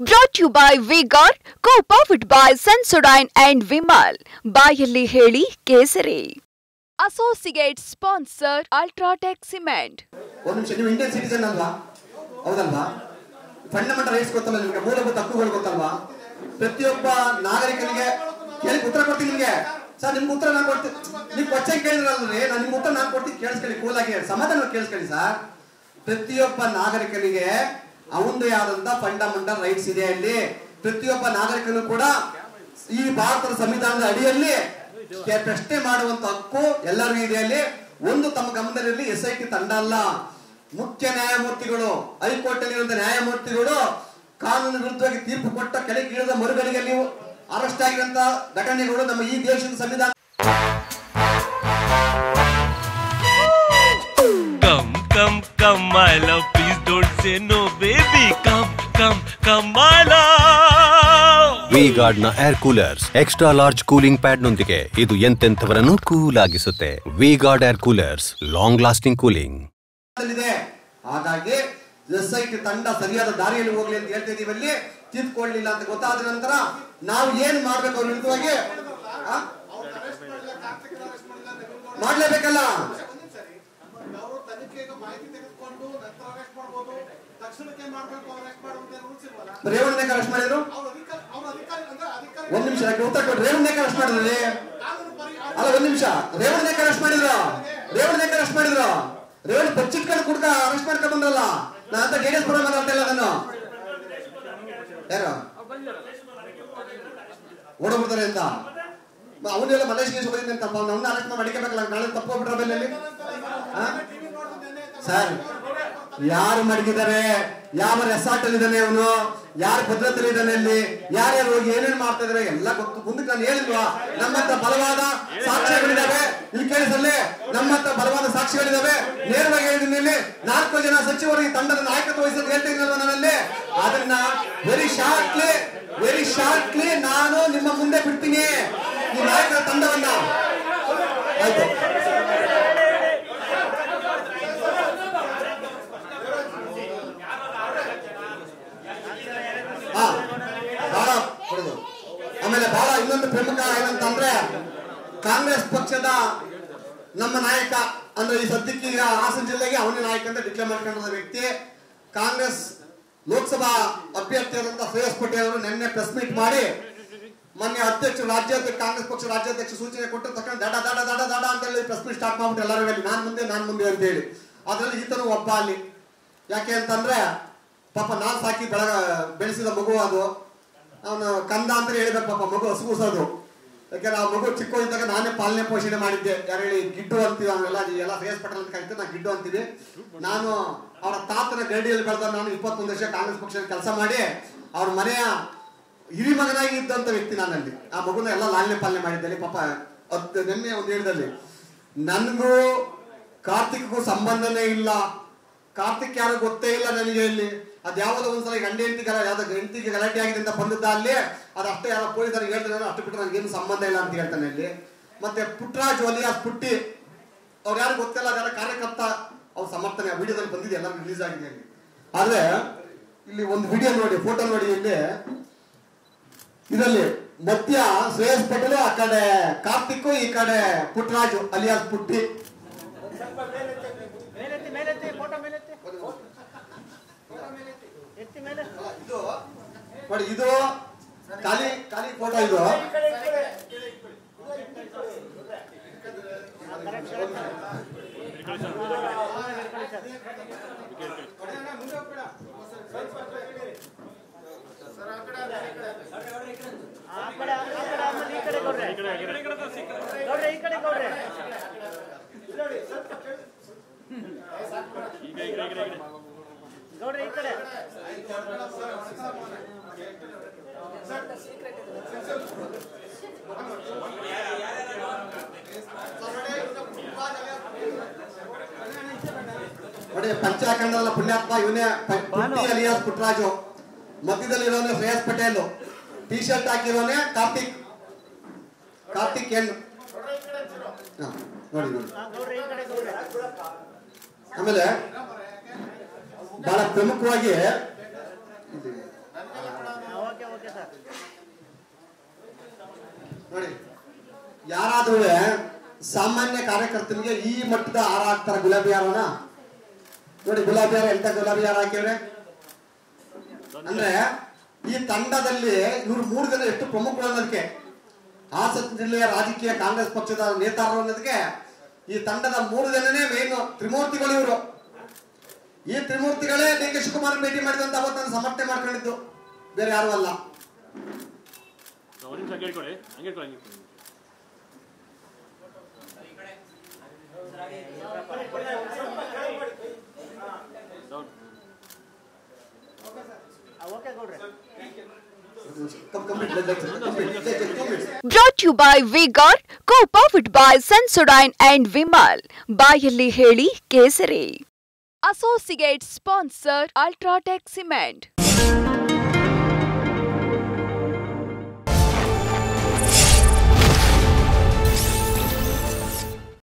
Brought to you by V-Guard, co-powered by Sensodyne and Vimal. ಬಾಯಲ್ಲಿ ಹೇಳಿ ಕೇಸರಿ. Associate sponsor Ultratech Cement. ಒಂದು ನಿಮಿಷ, ನೀವು ಇಂಡಿಯನ್ ಸಿಟಿಜನ್ ಅಲ್ವಾ? ಹೌದಲ್ವಾ? ಫಂಡಮೆಂಟಲ್ ರೈಟ್ಸ್ ಗೊತ್ತಲ್ಲ ನಿಮಗೆ, ಮೂಲಭೂತ ಹಕ್ಕುಗಳು ಗೊತ್ತಲ್ವಾ? ಪ್ರತಿಯೊಬ್ಬ ನಾಗರಿಕನಿಗೆ ಕೇಳಿ ಉತ್ತರ ಕೊಡ್ತೀನಿ ನಿಮಗೆ. ಸರ್ ನಿಮ್ಗೆ ಉತ್ತರ ನಾನು ಕೊಡ್ತೀನಿ, ನೀವು ಕ್ವಶನ್ ಕೇಳಿದ್ರಲ್ರಿ, ನಾನು ನಿಮ್ಗೆ ಉತ್ತರ ನಾನು ಕೊಡ್ತೀನಿ, ಕೇಳಿಸ್ಕೊಳ್ಳಿ, ಕೂಲಾಗಿ ಸಮಾಧಾನ ಕೇಳಿಸ್ಕೊಳ್ಳಿ ಸರ್. ಪ್ರತಿಯೊಬ್ಬ ನಾಗರಿಕನಿಗೆ ಅವಂದೇ ಆದಂತ ಫಂಡಮೆಂಟಲ್ ರೈಟ್ಸ್ ಇದೆ. ಅಲ್ಲಿ ಪ್ರತಿಯೊಬ್ಬ ನಾಗರಿಕನು ಕೂಡ ಈ ಭಾರತದ ಸಂವಿಧಾನದ ಅಡಿಯಲ್ಲಿ ಪ್ರಶ್ನೆ ಮಾಡುವಂತ ಹಕ್ಕು ಎಲ್ಲರಿಗೂ ಇದೆ. ಅಲ್ಲಿ ಒಂದು ತಮ್ಮ ಗಮನದಲ್ಲಿ SIT ತಂಡ ಅಲ್ಲ, ಮುಖ್ಯ ನ್ಯಾಯಮೂರ್ತಿಗಳು, ಹೈಕೋರ್ಟ್ ಅಲ್ಲಿರುವಂತಹ ನ್ಯಾಯಮೂರ್ತಿಗಳು ಕಾನೂನು ವಿರುದ್ಧವಾಗಿ ತೀರ್ಪು ಕೊಟ್ಟ ಕೆಳಗಿಳಿದ ಮರುಗಳಿಗೆ ನೀವು ಅರೆಸ್ಟ್ ಆಗಿರುವಂತ ಘಟನೆಗಳು ನಮ್ಮ ಈ ದೇಶದ ಸಂವಿಧಾನ. Come, my love, please don't say no, baby. Come, my love. V-Guard ನ air coolers extra large cooling pad ನೊಂದಿಗೆ ಇದು ಎಂತೆಂಥವರನ್ನು ಕೂಲ್ ಆಗಿಸುತ್ತೆ. V-Guard air coolers, long lasting cooling. ಹಾಗಾಗಿ SIT ತಂಡ ಸರಿಯಾದ ದಾರಿಯಲ್ಲಿ ಹೋಗ್ಲಿ ಅಂತ ಹೇಳ್ತಾ ಇದೀವಿ. ಅಲ್ಲಿ ತೀರ್ಕೊಳ್ಳಿಲ್ಲ ಅಂತ ಗೊತ್ತಾದ ನಂತರ ನಾವು ಏನ್ ಮಾಡ್ಬೇಕು ಅವ್ರ ವಿರುದ್ಧವಾಗಿ ಮಾಡ್ಲೇಬೇಕಲ್ಲ. ರೇವಣ್ಣ ಅರೆಸ್ಟ್ ಮಾಡಿದ್ರು, ಒಂದ್ ನಿಮಿಷ ಉತ್ತರ ಕೊಟ್ಟು. ರೇವಣ್ಣ ಅರೆಸ್ಟ್ ಮಾಡಿದ್ರಿ ಅಲ್ಲ, ಒಂದ್ ನಿಮಿಷ. ರೇವಣ್ಣ ಅರೆಸ್ಟ್ ಮಾಡಿದ್ರು, ರೇವಣ್ಣ ಬಚ್ಚಿಟ್ಕೊಂಡು ಕುಡ್ಕ ಅರೆಸ್ಟ್ ಮಾಡ್ಕೊಂಡು ಬಂದ್ರಲ್ಲ. ನಾ ಅಂತ JDS ಪರ ಮಾತಾಡ್ತಾ ಇಲ್ಲ, ನಾನು ಯಾರು ಓಡೋಗ್ಬಿಡ್ತಾರೆ ಅಂತ ಅವನ್ನೆಲ್ಲ ಮಲೇಶ್ಗೆ ಹೋಗಿದ್ದೆ ಅಂತ ಅವನ್ನ ಅರೆಸ್ಟ್ ಮಾಡಿ ಮಡಿಕಬೇಕಲ್ಲ. ನಾಳೆ ತಪ್ಪೋಗ್ಬಿಟ್ರ ಬೆಲೆಯಲ್ಲಿ ಸರ್ ಯಾರು ಮಡಗಿದ್ದಾರೆ, ಯಾವ ರೆಸಾರ್ಟ್ ಅಲ್ಲಿ ಇದ್ದಾನೆ ಅವನು, ಯಾರು ಭದ್ರತೆಯಲ್ಲಿ ಇದ್ದಾನೆ, ಅಲ್ಲಿ ಯಾರ್ಯಾರು ಹೋಗಿ ಏನೇನು ಮಾಡ್ತಾ ಇದಾರೆ ಎಲ್ಲ ಗೊತ್ತು. ಮುಂದಕ್ಕೆ ನಾನು ಹೇಳಿಲ್ವಾ, ನಮ್ಮ ಹತ್ರ ಬಲವಾದ ಸಾಕ್ಷ್ಯಗಳಿದಾವೆ. ಇಲ್ಲಿ ಕೇಳಿಸಲ್ಲೇ ನಮ್ಮ ಹತ್ರ ಬಲವಾದ ಸಾಕ್ಷಿಗಳಿದಾವೆ. ನೇರವಾಗಿ ಹೇಳಿದ್ದೀನಿ, ಇಲ್ಲಿ 4 ಜನ ಸಚಿವರು ಈ ತಂಡದ ನಾಯಕತ್ವ ವಹಿಸೋದು ಹೇಳ್ತಾ ಇದ್ನಲ್ವ ನಾನಲ್ಲಿ. ಅದನ್ನ ವೆರಿ ಶಾರ್ಟ್ಲಿ ನಾನು ನಿಮ್ಮ ಮುಂದೆ ಬಿಡ್ತೀನಿ ಈ ನಾಯಕರ ತಂಡವನ್ನ. ಆಯ್ತು, ಆಮೇಲೆ ಬಹಳ ಇನ್ನೊಂದು ಪ್ರಮುಖ ಏನಂತಂದ್ರೆ, ಕಾಂಗ್ರೆಸ್ ಪಕ್ಷದ ನಮ್ಮ ನಾಯಕ ಅಂದ್ರೆ ಈ ಸದ್ಯಕ್ಕೆ ಈಗ ಹಾಸನ ಜಿಲ್ಲೆಗೆ ಅವನೇ ನಾಯಕ ಅಂತ ಡಿಕ್ಲೇರ್ ಮಾಡ್ಕೊಂಡಿರೋ ವ್ಯಕ್ತಿ, ಕಾಂಗ್ರೆಸ್ ಲೋಕಸಭಾ ಅಭ್ಯರ್ಥಿಯಾದಂತಹ ಶ್ರೇಯಸ್ ಪಟೇಲ್ ಅವರು ನಿನ್ನೆ ಪ್ರೆಸ್ ಮೀಟ್ ಮಾಡಿ ಮೊನ್ನೆ ರಾಜ್ಯಾಧ್ಯಕ್ಷ ಕಾಂಗ್ರೆಸ್ ಪಕ್ಷ ರಾಜ್ಯಾಧ್ಯಕ್ಷ ಸೂಚನೆ ಕೊಟ್ಟು ತಕ್ಕ ದಡ ಅಂತ ಹೇಳಿ ಪ್ರೆಸ್ ಮೀಟ್ ಸ್ಟಾರ್ಟ್ ಮಾಡ್ಬಿಟ್ಟು ಎಲ್ಲರೂ ಹೇಳಿ ನಾನ್ ಮುಂದೆ ಅಂತ ಹೇಳಿ. ಅದ್ರಲ್ಲಿ ಈತನು ಒಬ್ಬ ಅಲ್ಲಿ. ಯಾಕೆ ಅಂತಂದ್ರೆ ಪಾಪ ನಾನ್ ಸಾಕಿ ಬೆಳೆಸಿದ ಮಗು ಅದು, ಅವನು ಕಂದ ಅಂತ ಹೇಳ್ಬೇಕು ಪಾಪ, ಮಗು ಹಸುಗೂಸೋದು. ಯಾಕಂದ್ರೆ ಆ ಮಗು ಚಿಕ್ಕ ಇದ್ದಾಗ ನಾನೇ ಪಾಲನೆ ಪೋಷಣೆ ಮಾಡಿದ್ದೆ. ಯಾರು ಹೇಳಿ ಗಿಡ್ಡು ಅಂತೀವಿ, ಅವೆಲ್ಲ ಎಲ್ಲ ಶ್ರೇಯಸ್ ಪಟೇಲ್ ಅಂತ ಕರಿತೀವಿ, ನಾನು ಗಿಡ್ಡು ಅಂತೀವಿ. ನಾನು ಅವರ ತಾತನ ಗರಡಿಯಲ್ಲಿ ಬೆಳೆದ ನಾನು 21 ವರ್ಷ ಕಾಂಗ್ರೆಸ್ ಪಕ್ಷದಲ್ಲಿ ಕೆಲಸ ಮಾಡಿ ಅವ್ರ ಮನೆಯ ಹಿರಿ ಮಗನಾಗಿ ಇದ್ದಂತ ವ್ಯಕ್ತಿ ನಾನಲ್ಲಿ. ಆ ಮಗುನ ಎಲ್ಲ ಲಾಲನೆ ಪಾಲನೆ ಮಾಡಿದ್ದಲ್ಲಿ. ಪಾಪ ನಿನ್ನೆ ಒಂದು ಹೇಳಿದಲ್ಲಿ ನನ್ಗೂ ಕಾರ್ತಿಕ್ಗೂ ಸಂಬಂಧನೇ ಇಲ್ಲ, ಕಾರ್ತಿಕ್ ಯಾರು ಗೊತ್ತೇ ಇಲ್ಲ ನನಗೆ. ಇಲ್ಲಿ ಅದ್ ಯಾವ್ದೋ ಒಂದ್ಸಲ ಹೆಂಡತಿಗೆ ಗಲಾಟೆ ಆಗಿದೆ ಅಂತ ಬಂದಿದ್ದ ಅಲ್ಲಿ, ಅದಷ್ಟೇ ಯಾರೋ ಪೊಲೀಸರಿಗೆ ಹೇಳ್ತಾರೆ, ಅಷ್ಟು ಬಿಟ್ಟರೆ ನನಗೇನು ಸಂಬಂಧ ಇಲ್ಲ ಅಂತ ಹೇಳ್ತಾನೆ ಇಲ್ಲಿ. ಮತ್ತೆ ಪುಟ್ಟರಾಜು ಅಲಿಯಾಸ್ ಪುಟ್ಟಿ, ಅವ್ರು ಯಾರು ಗೊತ್ತಿಲ್ಲ, ಅದೆಲ್ಲ ಕಾರ್ಯಕರ್ತ, ಅವ್ರ ಸಮರ್ಥನೆ ಆ ವಿಡಿಯೋದಲ್ಲಿ ಬಂದಿದೆ, ಎಲ್ಲ ರಿಲೀಸ್ ಆಗಿದೆ ಅಲ್ಲಿ. ಆದ್ರೆ ಇಲ್ಲಿ ಒಂದು ವಿಡಿಯೋ ನೋಡಿ, ಫೋಟೋ ನೋಡಿ, ಇಲ್ಲಿ ಇದರಲ್ಲಿ ಮಧ್ಯ ಶ್ರೇಯಸ್ ಪಟೇಲ್, ಆ ಕಡೆ ಕಾರ್ತಿಕ್, ಈ ಕಡೆ ಪುಟ್ಟರಾಜು ಅಲಿಯಾಸ್ ಪುಟ್ಟಿ. ನೋಡಿ ಇದು ಖಾಲಿ ಫೋಟೋ. ಇದು ನೋಡಿ ಪಂಚಾಖಂಡದ ಪುಣ್ಯಾತ್ಮ ಇವನೇ ಪುಟ್ಟಿ ಅಲಿಯಾಸ್ ಪುಟ್ಟರಾಜು, ಮಧ್ಯದಲ್ಲಿ ಇರೋನೇ ಶ್ರೇಯಸ್ ಪಟೇಲ್, ಟಿ ಶರ್ಟ್ ಹಾಕಿರೋನೇ ಕಾರ್ತಿಕ್ ಎನ್. ನೋಡಿ ಆಮೇಲೆ ಬಹಳ ಪ್ರಮುಖವಾಗಿ ಯಾರಾದ್ರೂ ಸಾಮಾನ್ಯ ಕಾರ್ಯಕರ್ತನಿಗೆ ಈ ಮಟ್ಟದ ಹಾರ ಹಾಕ್ತಾರ ಗುಲಾಬಿ ಹಾರನ ನೋಡಿ. ಗುಲಾಬಿ ಹಾರ ಎಂತ ಗುಲಾಬಿ ಹಾರ ಹಾಕಿದ್ರೆ ಅಂದ್ರೆ ಈ ತಂಡದಲ್ಲಿ ಇವ್ರು 3 ಜನ ಎಷ್ಟು ಪ್ರಮುಖರು ಅನ್ನೋದಕ್ಕೆ, ಹಾಸನ ಜಿಲ್ಲೆಯ ರಾಜಕೀಯ ಕಾಂಗ್ರೆಸ್ ಪಕ್ಷದ ನೇತಾರರು ಅನ್ನೋದಕ್ಕೆ ಈ ತಂಡದ 3 ಜನನೇ ಮೇನ್ ತ್ರಿಮೂರ್ತಿಗಳು ಇವರು. ಈ ತ್ರಿಮೂರ್ತಿಗಳೇ ಡಿ.ಕೆ. ಶಿವಕುಮಾರ್ ಭೇಟಿ ಮಾಡಿದಂತ ಅವತ್ತು ನಾನು ಸಮರ್ಥನೆ ಮಾಡ್ಕೊಂಡಿದ್ದು, ಬೇರೆ ಯಾರು ಅಲ್ಲ. Brought to you by V-Guard, co-powered by Sensodyne and Vimal. ಬಾಯಲ್ಲಿ ಹೇಳಿ ಕೇಸರಿ. Associate sponsor Ultratech Cement.